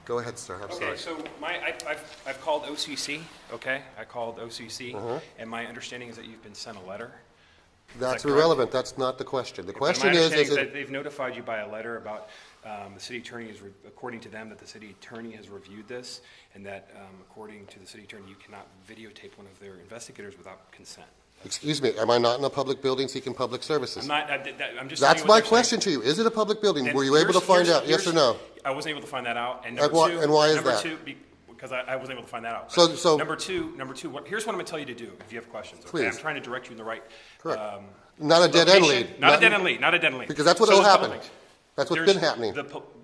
Go ahead, sir. I'm sorry. Okay, so I've called OCC, okay? I called OCC, and my understanding is that you've been sent a letter. That's irrelevant. That's not the question. The question is that they've notified you by a letter about the city attorney is, according to them, that the city attorney has reviewed this, and that according to the city attorney, you cannot videotape one of their investigators without consent. Excuse me, am I not in a public building seeking public services? I'm not, I'm just. That's my question to you. Is it a public building? Were you able to find out, yes or no? I wasn't able to find that out. And and why is that? Because I wasn't able to find that out. So number two, here's what I'm going to tell you to do if you have questions. Okay? Please. I'm trying to direct you in the right. Correct. Not a dead end lead. Not a dead end lead. Not a dead end lead. Because that's what will happen. That's what's been happening.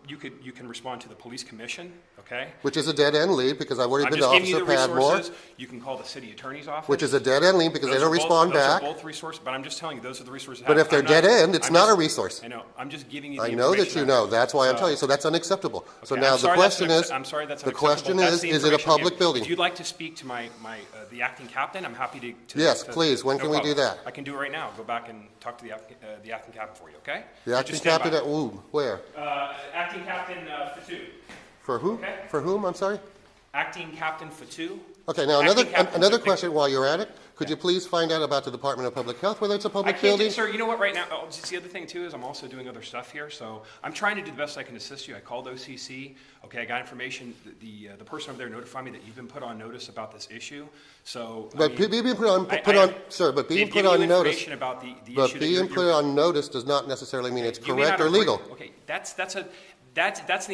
You can respond to the police commission, okay? Which is a dead end lead because I've already been to I'm just giving you Officer the Padmore. resources. You can call the city attorney's office. Which is a dead end lead because they don't respond back. Those are both resources, but I'm just telling you, those are the resources. But if they're dead end, it's not a resource. I know. I'm just giving you the I information. know that you know. That's why I'm telling you. So that's unacceptable. So Okay, now the question is, I'm sorry, that's the unacceptable. question is it a public building? If you'd like to speak to the acting captain, I'm happy to. Yes, please. When can we do that? I can do it right now. Go back and talk to the acting captain for you, okay? The acting captain at where? Acting captain Fatou. For who? Okay. For whom? I'm sorry? Acting Captain Fatou. Okay, now another question while you're at it. Could you please find out about the Department of Public Health, whether it's a public building? Sir, you know what, right now, the other thing too is I'm also doing other stuff here, so I'm trying to do the best I can assist you. I called OCC, okay, I got information, the person over there notified me that you've been put on notice about this issue, so. But being put on notice. About the but issue being put on notice does not necessarily mean it's correct or legal. Okay, that's in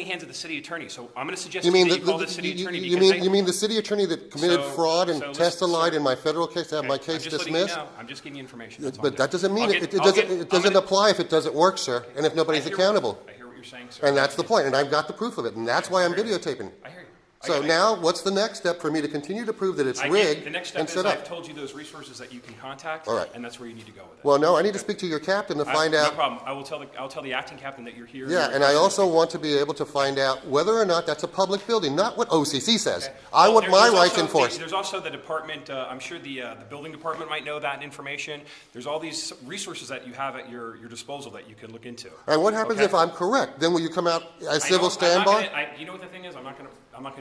the hands of the city attorney. So I'm going to suggest you mean that you call the city attorney. You mean the city attorney that committed fraud and testified in my federal case to have my case dismissed? I'm just giving you information. But that doesn't mean it doesn't apply if it doesn't work, sir, and if nobody's accountable. I hear what you're saying, sir. And that's the point, and I've got the proof of it, and that's why I'm videotaping. I hear you. So now, what's the next step for me to continue to prove that it's rigged? The next step is I've told you those resources that you can contact, and that's where you need to go with it. Well, no, I need to speak to your captain to find out. No problem. I'll tell the acting captain that you're here. Yeah, and I also want to be able to find out whether or not that's a public building, not what OCC says. I want my rights enforced. There's also the department. I'm sure the building department might know that information. There's all these resources that you have at your disposal that you can look into. And what happens if I'm correct? Then will you come out as civil standby? You know what the thing is? I'm not going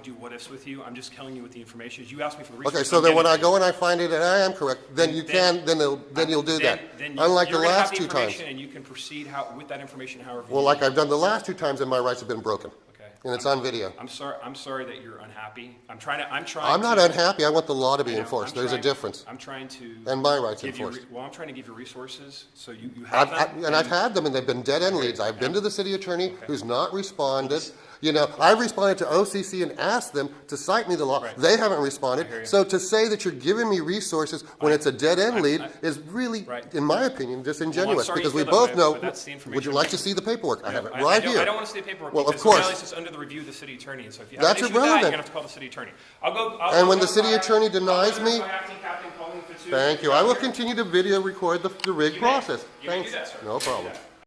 to do what ifs with you. I'm just telling you what the information is. You asked me for the resources. Okay, so then when I go and I find it and I am correct, then you'll do that. Unlike the last two times. And you can proceed with that information however you Well, like I've done the last two times, and my rights have been broken. Okay. And it's on video. I'm sorry that you're unhappy. I'm not unhappy. I want the law to be enforced. There's a difference. I'm trying to. And my rights enforced. I'm trying to give you resources so you have them. And I've had them, and they've been dead end leads. I've been to the city attorney who's not responded. You know, I've responded to OCC and asked them to cite me the law. Right. They haven't responded. So to say that you're giving me resources when it's a dead-end lead is really, in my opinion, disingenuous. Because we both know. Would you like to see the paperwork? I have it right here. I don't want to see the paperwork. Well, of course. It's under the review of the city attorney. And so if you that's have an issue with that, you're going to irrelevant. have to call the city attorney. And when the city attorney denies me, thank you. I will continue to video record the rigged process. Thanks. No problem.